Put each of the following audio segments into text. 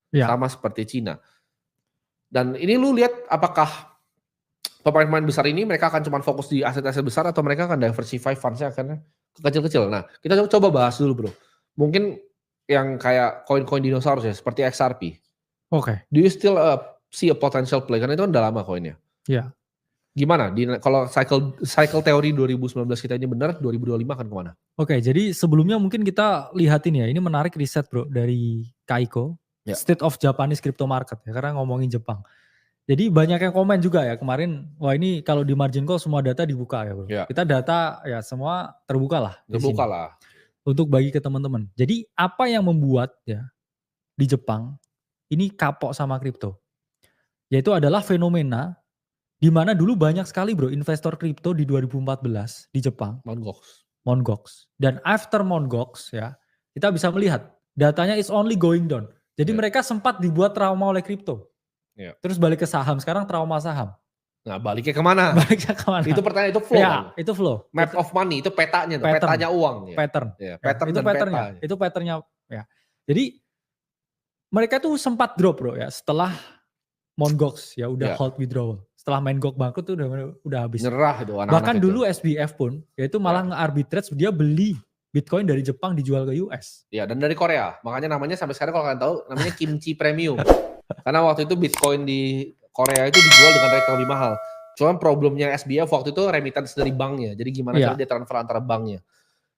Ya. Sama seperti Cina. Dan ini lu lihat apakah pemain-pemain besar ini mereka akan cuma fokus di aset-aset besar atau mereka akan diversify funds-nya akhirnya ke kecil-kecil. Nah, kita coba bahas dulu bro. Mungkin yang kayak koin-koin dinosaurus ya, seperti XRP. Oke. Do you still see a potential play? Karena itu kan udah lama koinnya. Ya. Gimana? Kalau cycle teori 2019 kita ini benar, 2025 akan kemana? Oke, jadi sebelumnya mungkin kita lihatin ya, ini menarik riset bro dari Kaiko, Ya. State of Japanese Crypto Market ya, karena ngomongin Jepang. Jadi banyak yang komen juga ya kemarin, wah ini kalau di margin call semua data dibuka ya bro. Ya. Kita data ya semua terbuka lah. Terbuka lah. Untuk bagi ke teman-teman. Jadi apa yang membuat ya di Jepang ini kapok sama kripto? Yaitu adalah fenomena di mana dulu banyak sekali bro investor kripto di 2014 di Jepang. Mt. Gox. Dan after Mt. Gox ya, kita bisa melihat datanya is only going down. Jadi mereka sempat dibuat trauma oleh kripto. Terus balik ke saham, sekarang trauma saham. Nah baliknya kemana? Itu pertanyaan, itu flow ya, kan? Itu flow. Map of money, itu petanya, petanya uang. Pattern. Ya, pattern itu patternnya. Peta. Itu patternnya. Ya. Jadi mereka tuh sempat drop bro ya setelah Mt. Gox ya udah hold withdrawal. Setelah Mt. Gox bangkrut tuh udah habis. Nyerah itu anak-anak. Bahkan dulu SBF pun yaitu malah nge-arbitrage, dia beli Bitcoin dari Jepang dijual ke US. Ya, dan dari Korea. Makanya namanya sampai sekarang kalau kalian tahu namanya kimchi premium. Karena waktu itu Bitcoin di Korea itu dijual dengan rate yang lebih mahal. Cuman problemnya SBF waktu itu remittance dari banknya. Jadi gimana cara dia transfer antara banknya.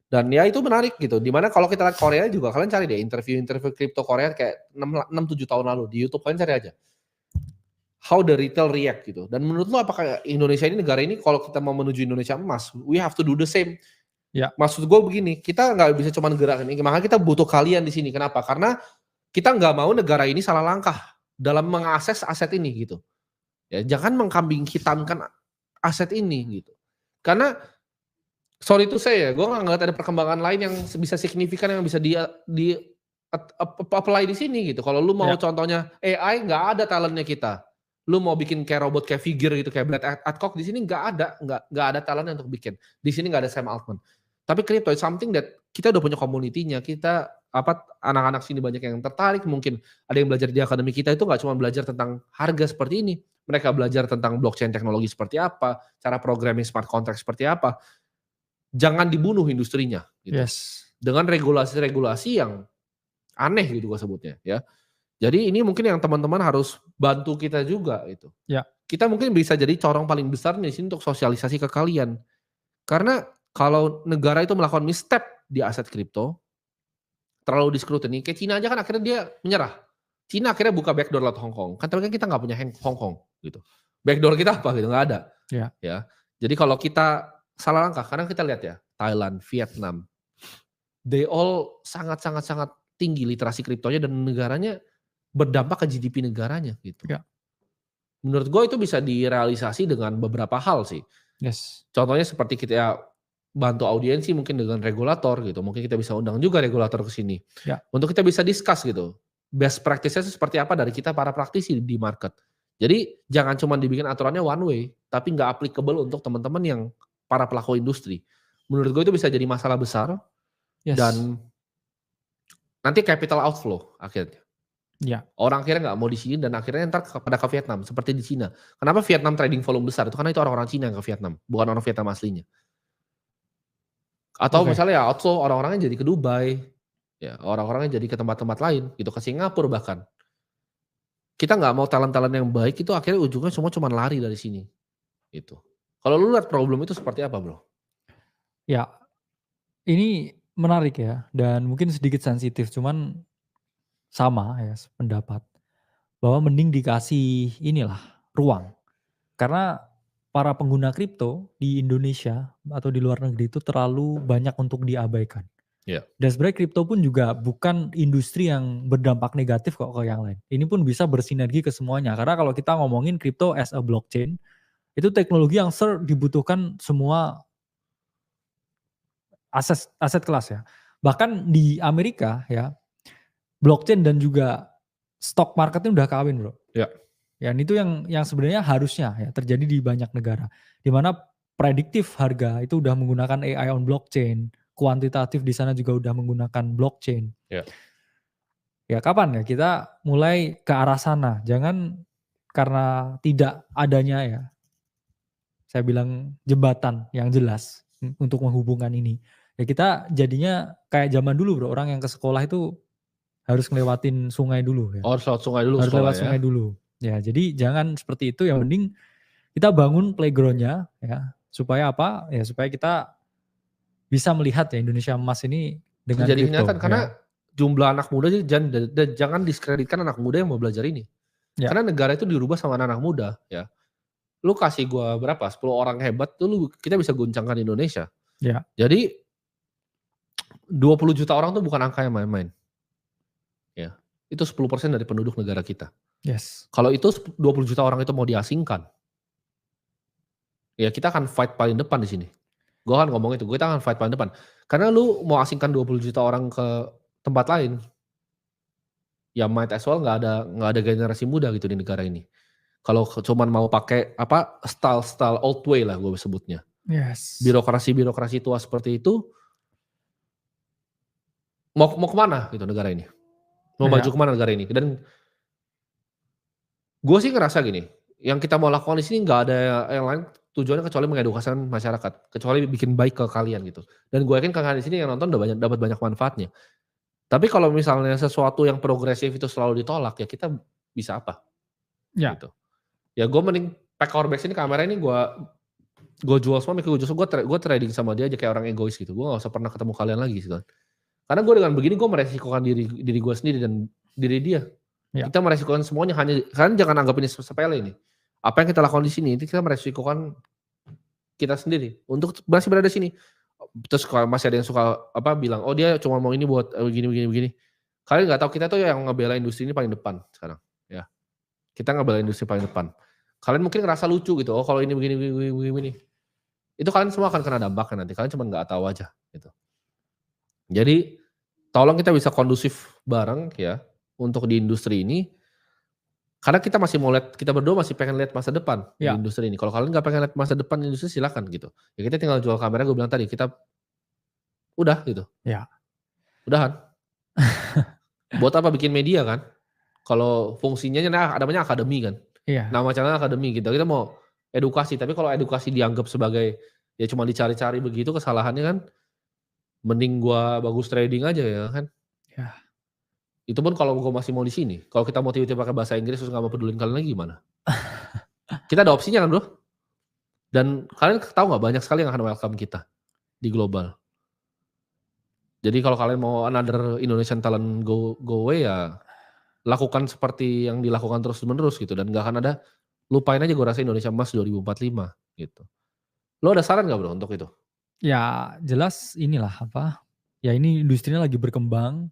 Dan ya itu menarik gitu. Dimana kalau kita lihat Korea juga, kalian cari deh interview kripto Korea kayak 6-7 tahun lalu. Di YouTube kalian cari aja. How the retail react gitu. Dan menurut lo apakah Indonesia ini, negara ini kalau kita mau menuju Indonesia emas, we have to do the same. Ya. Maksud gue begini, kita nggak bisa cuma gerak ini. Makanya kita butuh kalian di sini. Kenapa? Karena kita nggak mau negara ini salah langkah dalam mengakses aset ini gitu. Ya, jangan mengkambing hitamkan aset ini gitu. Karena sorry to say ya, gue nggak ngeliat ada perkembangan lain yang bisa signifikan yang bisa di apply di sini gitu. Kalau lu mau contohnya AI, nggak ada talentnya kita. Lu mau bikin kayak robot kayak figure gitu kayak Brad Adcock, di sini nggak ada talentnya untuk bikin. Di sini nggak ada Sam Altman. Tapi crypto is something that kita udah punya community-nya. Kita anak-anak sini banyak yang tertarik, mungkin ada yang belajar di akademi kita itu nggak cuma belajar tentang harga seperti ini. Mereka belajar tentang blockchain teknologi seperti apa, cara programming smart contract seperti apa. Jangan dibunuh industrinya gitu. Dengan regulasi-regulasi yang aneh gitu gue sebutnya ya. Jadi ini mungkin yang teman-teman harus bantu kita juga gitu. Ya. Kita mungkin bisa jadi corong paling besar di sini untuk sosialisasi ke kalian. Karena kalau negara itu melakukan misstep di aset kripto, terlalu diskrutini, kayak Cina aja kan akhirnya dia menyerah. Cina akhirnya buka backdoor laut Hong Kong. Kan tapi kan kita nggak punya Hong Kong gitu. Backdoor kita apa gitu, nggak ada. Ya. Jadi kalau kita salah langkah, karena kita lihat ya, Thailand, Vietnam, they all sangat tinggi literasi kriptonya dan negaranya berdampak ke GDP negaranya gitu. Ya. Menurut gue itu bisa direalisasi dengan beberapa hal sih. Contohnya seperti kita bantu audiensi mungkin dengan regulator gitu. Mungkin kita bisa undang juga regulator ke sini. Untuk kita bisa discuss gitu. Best practices seperti apa dari kita para praktisi di market. Jadi jangan cuma dibikin aturannya one way, tapi nggak applicable untuk teman-teman yang para pelaku industri. Menurut gue itu bisa jadi masalah besar. Dan nanti capital outflow akhirnya. Orang akhirnya nggak mau di sini dan akhirnya ntar pada ke Vietnam seperti di Cina. Kenapa Vietnam trading volume besar? Itu karena itu orang-orang Cina yang ke Vietnam, bukan orang Vietnam aslinya. Atau misalnya ya outflow orang-orangnya jadi ke Dubai, ya orang-orangnya jadi ke tempat-tempat lain, gitu ke Singapura bahkan. Kita nggak mau talent-talent yang baik itu akhirnya ujungnya semua cuma lari dari sini. Gitu. Kalau lu lihat problem itu seperti apa, bro? Ya, ini menarik ya dan mungkin sedikit sensitif, cuman sama ya pendapat bahwa mending dikasih inilah ruang. Karena para pengguna kripto di Indonesia atau di luar negeri itu terlalu banyak untuk diabaikan. Dan sebenarnya kripto pun juga bukan industri yang berdampak negatif kok ke yang lain. Ini pun bisa bersinergi ke semuanya. Karena kalau kita ngomongin kripto as a blockchain, itu teknologi yang dibutuhkan semua aset kelas ya. Bahkan di Amerika ya, blockchain dan juga stock marketnya udah kawin bro. Ya itu yang sebenarnya harusnya ya terjadi di banyak negara. Di mana prediktif harga itu udah menggunakan AI on blockchain, kuantitatif di sana juga udah menggunakan blockchain. ya kapan ya kita mulai ke arah sana? Jangan karena tidak adanya ya, saya bilang jembatan yang jelas untuk menghubungkan ini. Ya kita jadinya kayak zaman dulu bro, orang yang ke sekolah itu harus ngelewatin sungai dulu ya. Oh, harus lewat sungai dulu Harus sekolah lewat ya. sungai dulu. Ya jadi jangan seperti itu, yang mending kita bangun playgroundnya ya. Supaya apa? Ya supaya kita bisa melihat ya Indonesia emas ini dengan Menjadi kripto kenyataan karena ya. jumlah anak muda jangan diskreditkan anak muda yang mau belajar ini. Ya, Karena negara itu dirubah sama anak muda ya. Lu kasih gua berapa? 10 orang hebat tuh kita bisa guncangkan Indonesia. ya, Jadi 20 juta orang tuh bukan angka yang main-main. Ya. Itu 10% dari penduduk negara kita. yes. Kalau itu 20 juta orang itu mau diasingkan, ya kita akan fight paling depan di sini. Gue kan ngomong itu, kita akan fight paling depan. Karena lu mau asingkan 20 juta orang ke tempat lain, ya might as well nggak ada generasi muda gitu di negara ini. Kalau cuman mau pakai apa style old way lah gue sebutnya. Yes. Birokrasi tua seperti itu mau kemana gitu negara ini? Mau Ya, maju kemana negara ini? Dan gue sih ngerasa gini, yang kita mau lakukan di sini nggak ada yang lain tujuannya kecuali mengedukasi masyarakat, kecuali bikin baik ke kalian gitu. Dan gue yakin kalian di sini yang nonton udah dapat banyak manfaatnya. Tapi kalau misalnya sesuatu yang progresif itu selalu ditolak, ya kita bisa apa? ya, Gitu. Ya gue mending pack our bags ini, kamera ini gue jual semua, gue trading sama dia aja kayak orang egois gitu. Gue gak usah pernah ketemu kalian lagi gitu. Karena gue dengan begini gue meresikokan diri gue sendiri dan diri dia. ya, Kita meresikokan semuanya, kalian jangan anggap ini sepele ini. Apa yang kita lakukan di sini itu kita meresikokan kita sendiri untuk masih berada di sini. Terus kalau masih ada yang suka bilang, oh dia cuma mau ini buat begini. Kalian nggak tahu kita tuh yang ngebela industri ini paling depan sekarang. Ya, kita ngebela industri paling depan. Kalian mungkin ngerasa lucu gitu, oh kalau ini begini. Itu kalian semua akan kena dampaknya nanti. Kalian cuma nggak tahu aja gitu. Jadi tolong kita bisa kondusif bareng ya untuk di industri ini. Karena kita masih mau lihat, kita berdua masih pengen lihat masa depan di ya, industri ini. Kalau kalian nggak pengen lihat masa depan industri silakan gitu. Ya kita tinggal jual kamera, gue bilang tadi kita udah gitu. ya. Udahan. Buat apa bikin media kan? Kalau fungsinya namanya akademi kan. Iya, Nama channel akademi gitu. Kita mau edukasi, tapi kalau edukasi dianggap sebagai ya cuma dicari-cari begitu, kesalahannya kan mending gua bagus trading aja ya kan. ya. Itu pun kalau gua masih mau di sini. Kalau kita mau tiba-tiba pakai bahasa Inggris terus nggak mau pedulin kalian lagi gimana? Kita ada opsinya kan bro. Dan kalian tahu nggak banyak sekali yang akan welcome kita di global. Jadi kalau kalian mau another Indonesian talent go away ya lakukan seperti yang dilakukan terus menerus gitu, dan nggak akan ada, lupain aja gue rasa Indonesia Emas 2045 gitu. Lo ada saran nggak bro untuk itu? Ya jelas inilah apa, ya ini industrinya lagi berkembang,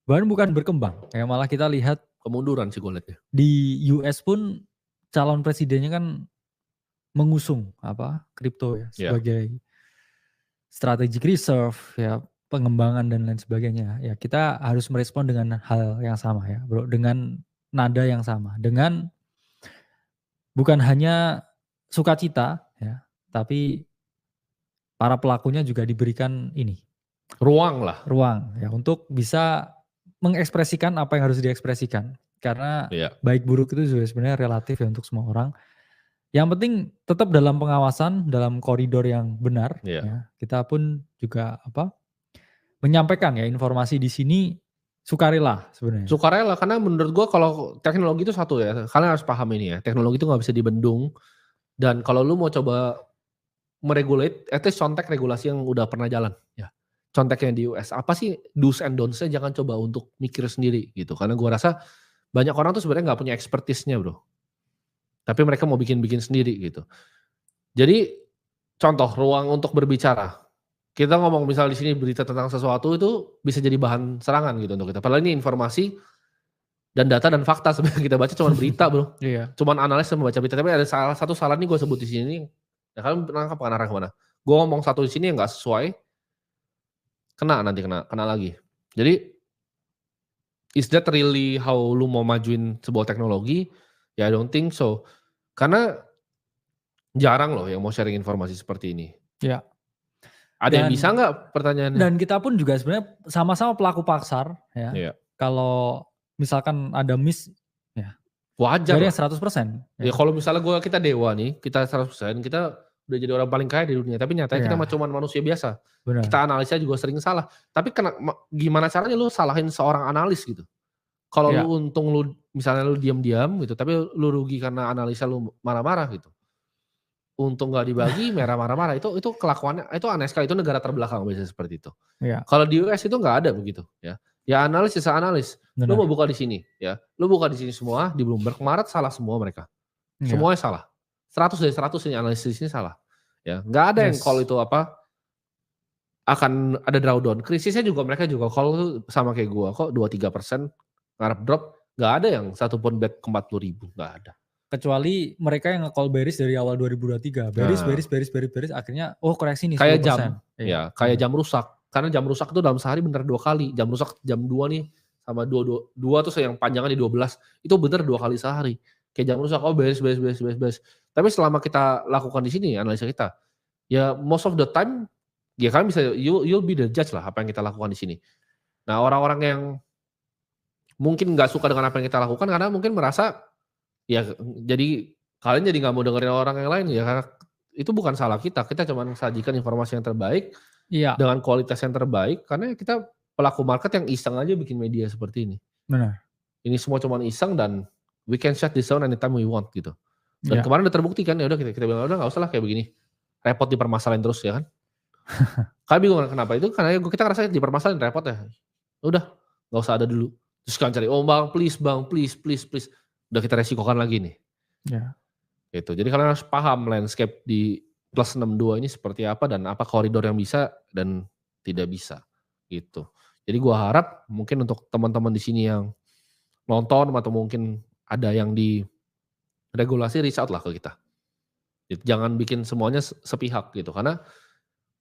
bahkan bukan berkembang, ya malah kita lihat Kemunduran sih gue liatnya. di US pun calon presidennya kan mengusung apa kripto ya Iya. sebagai strategic reserve ya, pengembangan dan lain sebagainya. Ya kita harus merespon dengan hal yang sama ya bro, dengan nada yang sama, dengan bukan hanya sukacita ya, tapi para pelakunya juga diberikan ini Ruang lah. ruang ya untuk bisa mengekspresikan apa yang harus diekspresikan, karena Iya. baik buruk itu juga sebenarnya relatif ya untuk semua orang. Yang penting tetap dalam pengawasan, dalam koridor yang benar Iya. ya. Kita pun juga menyampaikan ya informasi di sini sukarela sebenarnya. Sukarela, karena menurut gue kalau teknologi itu satu ya, kalian harus paham ini ya, teknologi itu nggak bisa dibendung, dan kalau lu mau coba meregulate, at least contek regulasi yang udah pernah jalan ya. Conteknya di US, apa sih do's and don'ts-nya, jangan coba untuk mikir sendiri gitu. Karena gue rasa banyak orang tuh sebenarnya nggak punya expertise-nya bro. Tapi mereka mau bikin sendiri gitu. Jadi contoh ruang untuk berbicara. Kita ngomong misal di sini berita tentang sesuatu itu bisa jadi bahan serangan gitu untuk kita. Padahal ini informasi dan data dan fakta sebenarnya kita baca cuma berita bro. Iya. Cuman analis sama baca berita. Tapi ada satu salah nih gue sebut di sini. Ya kalian nangkap kan arah kemana? Gue ngomong satu di sini yang nggak sesuai, kena lagi. Jadi is that really how lu mau majuin sebuah teknologi? Ya I don't think so. Karena jarang loh yang mau sharing informasi seperti ini. Ya. Ada yang bisa nggak pertanyaannya? Dan kita pun juga sebenarnya sama-sama pelaku pasar ya. Iya. kalau misalkan ada miss, ya Wajar gak ada lah. yang 100%, Ya ya. kalau misalnya kita dewa nih, kita 100%, kita udah jadi orang paling kaya di dunia, tapi nyatanya kita Iya, cuman manusia biasa. benar. Kita analisa juga sering salah. Tapi gimana caranya lu salahin seorang analis gitu? Kalau lu Iya, untung misalnya lu diam-diam gitu, tapi lu rugi karena analisa lu marah-marah gitu. Untung nggak dibagi, merah marah-marah, itu kelakuannya itu aneh sekali, itu negara terbelakang biasanya seperti itu. iya, Kalau di US itu nggak ada begitu ya. Ya analis sisa analis. Lu mau benar. buka di sini ya, lu buka di sini semua di Bloomberg, Maret salah semua mereka. Iya, Semuanya salah. 100 dari 100 ini analis di sini salah. Ya, nggak ada yang call yes. itu akan ada drawdown. Krisisnya juga mereka juga call tuh sama kayak gua kok 2-3% ngarep drop, nggak ada yang satupun bet ke 40.000, nggak ada. Kecuali mereka yang nge-call bearish dari awal 2023, bearish, Nah, bearish, bearish, bearish, bearish, akhirnya koreksi nih kayak 10%. jam, Iya, ya kayak benar. jam rusak. Karena jam rusak itu dalam sehari bener 2 kali. Jam rusak jam 2 nih sama 2 tuh yang panjangnya di 12, itu bener 2 kali sehari. Kayak jam rusak, bearish, bearish, bearish, bearish, bearish. Tapi selama kita lakukan di sini analisa kita, ya most of the time ya kalian bisa you'll be the judge lah apa yang kita lakukan di sini. Nah, orang-orang yang mungkin nggak suka dengan apa yang kita lakukan karena mungkin merasa ya jadi kalian jadi nggak mau dengerin orang yang lain ya karena itu bukan salah kita. Kita cuma sajikan informasi yang terbaik Iya, dengan kualitas yang terbaik karena kita pelaku market yang iseng aja bikin media seperti ini. benar. Ini semua cuma iseng dan we can shut this down anytime we want gitu. Dan Iya, kemarin udah terbukti kan ya udah kita bilang udah nggak usah lah kayak begini. Repot dipermasalahin terus ya kan. Kami bingung kenapa itu karena kita ngerasa dipermasalahin repot ya. Udah nggak usah ada dulu. Terus kan cari, oh bang please please please. Udah kita resikokan lagi nih. iya, Gitu. Jadi kalian harus paham landscape di plus 62 ini seperti apa dan apa koridor yang bisa dan tidak bisa gitu. Jadi gua harap mungkin untuk teman-teman di sini yang nonton atau mungkin ada yang di regulasi reach out lah ke kita. Gitu. Jangan bikin semuanya sepihak gitu karena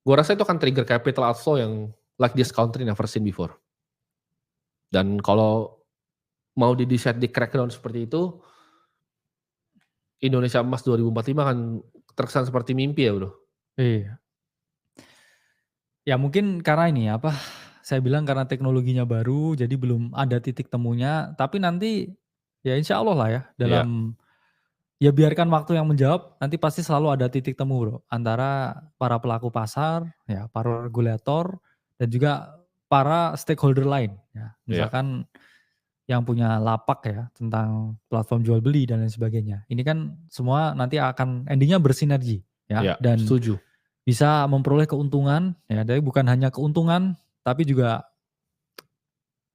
gua rasa itu akan trigger capital outflow yang like this country never seen before. Dan kalau mau di-decide di crackdown seperti itu, Indonesia Emas 2045 akan terkesan seperti mimpi ya Bro. iya. Ya mungkin karena ini apa, saya bilang karena teknologinya baru jadi belum ada titik temunya, tapi nanti ya insya Allah lah ya Iya, dalam ya biarkan waktu yang menjawab, nanti pasti selalu ada titik temu Bro, antara para pelaku pasar, ya para regulator, dan juga para stakeholder lain ya. iya, Misalkan yang punya lapak ya tentang platform jual beli dan lain sebagainya. Ini kan semua nanti akan endingnya bersinergi ya iya, dan setuju. bisa memperoleh keuntungan ya, jadi bukan hanya keuntungan tapi juga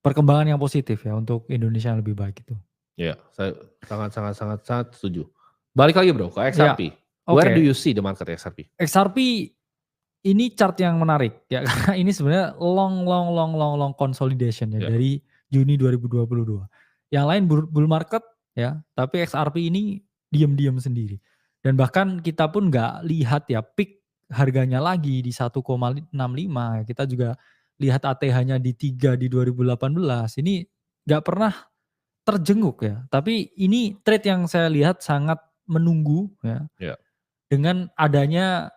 perkembangan yang positif ya untuk Indonesia yang lebih baik itu. Iya, saya sangat sangat sangat sangat setuju. Balik lagi Bro ke Ya, XRP. Where do oke. you see the market XRP? XRP ini chart yang menarik ya karena ini sebenarnya long consolidation ya Ya, dari Juni 2022. Yang lain bull market ya, tapi XRP ini diam-diam sendiri. Dan bahkan kita pun nggak lihat ya peak harganya lagi di 1,65. Kita juga lihat ATH-nya di 3 di 2018. Ini nggak pernah terjenguk ya. Tapi ini trade yang saya lihat sangat menunggu ya ya, dengan adanya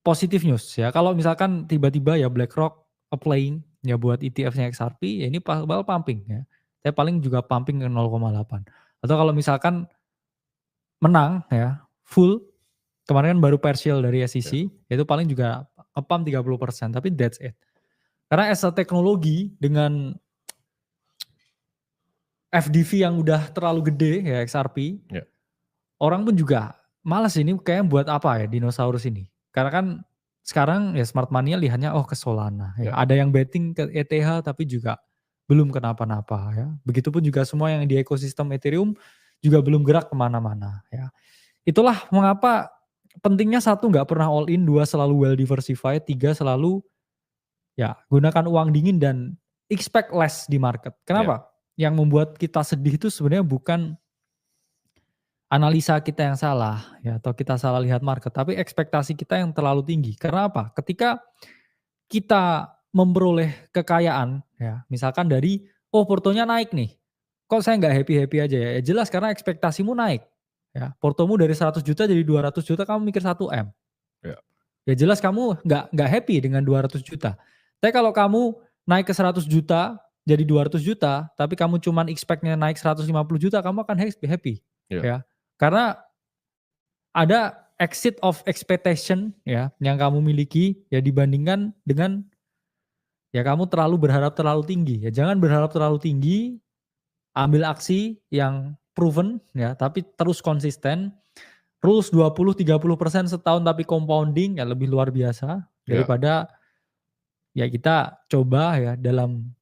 positif news ya. Kalau misalkan tiba-tiba ya BlackRock applying ya buat ETF-nya XRP, ya ini bakal pumping ya. Saya paling juga pumping ke 0,8. Atau kalau misalkan menang ya, full, kemarin kan baru partial dari ya, SEC, itu paling juga nge-pump 30%, tapi that's it. Karena as a teknologi dengan FDV yang udah terlalu gede ya XRP, ya, orang pun juga males ini kayaknya buat apa ya dinosaurus ini. Karena kan sekarang ya smart money lihatnya ke Solana ya. ya, Ada yang betting ke ETH tapi juga belum kenapa-napa ya. Begitupun juga semua yang di ekosistem Ethereum juga belum gerak kemana-mana ya. Itulah mengapa pentingnya satu nggak pernah all in, dua selalu well diversified, tiga selalu ya gunakan uang dingin dan expect less di market. ya, Kenapa? Yang membuat kita sedih itu sebenarnya bukan analisa kita yang salah ya atau kita salah lihat market, tapi ekspektasi kita yang terlalu tinggi. Karena apa? Ketika kita memperoleh kekayaan ya, misalkan dari portonya naik nih. Kok saya nggak happy-happy aja ya? Ya jelas karena ekspektasimu naik. Ya, portomu dari 100 juta jadi 200 juta kamu mikir 1 M. ya, Ya jelas kamu nggak happy dengan 200 juta. Tapi kalau kamu naik ke 100 juta jadi 200 juta, tapi kamu cuman expect-nya naik 150 juta, kamu akan happy, Iya. ya. Karena ada exit of expectation ya yang kamu miliki ya dibandingkan dengan ya kamu terlalu berharap terlalu tinggi. Ya jangan berharap terlalu tinggi, ambil aksi yang proven ya, tapi terus konsisten. Rules 20-30% setahun tapi compounding ya lebih luar biasa Iya. daripada ya kita coba ya dalam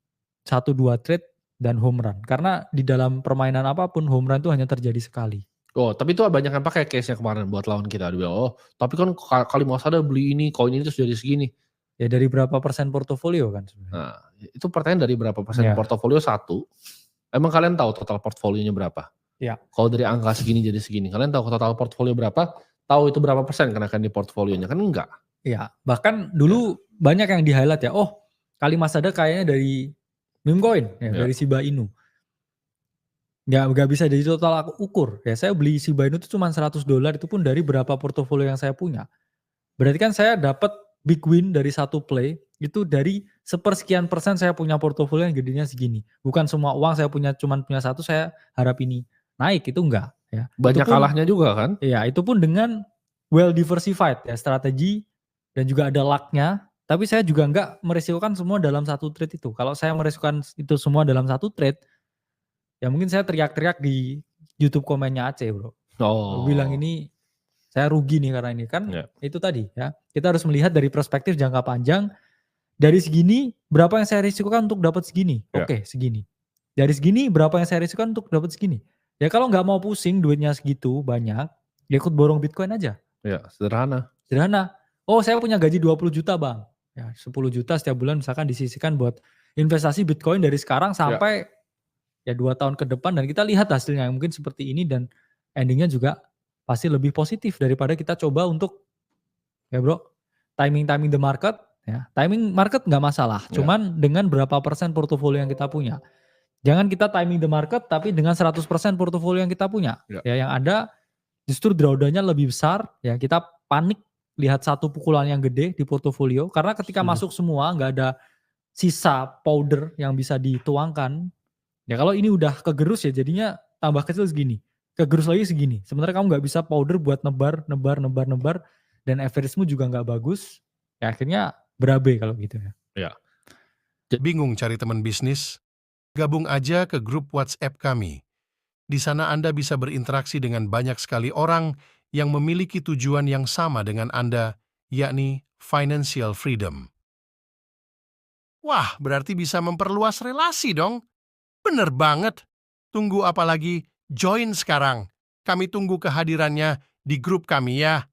1-2 trade dan home run. Karena di dalam permainan apapun home run itu hanya terjadi sekali. Oh, tapi itu banyak yang pakai case-nya kemarin buat lawan kita. Dia bilang, "Oh, tapi kan kali Masada beli ini, koin ini terus jadi segini." Ya dari berapa persen portofolio kan sebenarnya. Nah, itu pertanyaan dari berapa persen Ya, portofolio satu. Emang kalian tahu total portfolionya berapa? ya. Kalau dari angka segini jadi segini, kalian tahu total portfolio berapa? Tahu itu berapa persen kenaikan di portfolionya? Kan enggak. Iya, bahkan Ya, dulu banyak yang di-highlight ya, oh Kalimas ada kayaknya dari meme coin, ya, ya, dari Shiba Inu. Nggak bisa jadi total ukur. Ya saya beli Shiba Inu itu cuma $100 itu pun dari berapa portofolio yang saya punya. Berarti kan saya dapat big win dari satu play, itu dari sepersekian persen saya punya portofolio yang gedenya segini. Bukan semua uang saya cuma punya satu, saya harap ini naik, itu enggak. Ya. Itu banyak pun kalahnya juga kan? ya itu pun dengan well diversified ya strategi dan juga ada luck-nya. Tapi saya juga nggak merisikokan semua dalam satu trade itu. Kalau saya merisikokan itu semua dalam satu trade, ya mungkin saya teriak-teriak di YouTube komennya Aceh bro. Bilang Oh, ini saya rugi nih karena ini kan ya, itu tadi ya. Kita harus melihat dari perspektif jangka panjang. Dari segini berapa yang saya risikokan untuk dapat segini? ya, Oke segini. Dari segini berapa yang saya risikokan untuk dapat segini? Ya kalau nggak mau pusing duitnya segitu banyak, ya ikut borong Bitcoin aja. ya, sederhana. Sederhana. Oh saya punya gaji 20 juta bang. Ya 10 juta setiap bulan misalkan disisihkan buat investasi Bitcoin dari sekarang Ya, sampai ya 2 tahun ke depan dan kita lihat hasilnya mungkin seperti ini dan endingnya juga pasti lebih positif daripada kita coba untuk ya bro timing the market ya. Timing market nggak masalah. ya, Cuman dengan berapa persen portofolio yang kita punya. Jangan kita timing the market tapi dengan 100% portofolio yang kita punya. ya. Ya yang ada justru drawdown-nya lebih besar, ya kita panik lihat satu pukulan yang gede di portofolio, karena ketika Setuju. masuk semua nggak ada sisa powder yang bisa dituangkan, ya kalau ini udah kegerus ya jadinya tambah kecil segini, kegerus lagi segini, sementara kamu nggak bisa powder buat nebar, dan average-mu juga nggak bagus, ya akhirnya berabe kalau gitu ya. Ya, Bingung cari teman bisnis? Gabung aja ke grup WhatsApp kami. Di sana Anda bisa berinteraksi dengan banyak sekali orang yang memiliki tujuan yang sama dengan Anda, yakni financial freedom. Wah, berarti bisa memperluas relasi dong. Bener banget. Tunggu apa lagi? Join sekarang. Kami tunggu kehadirannya di grup kami ya.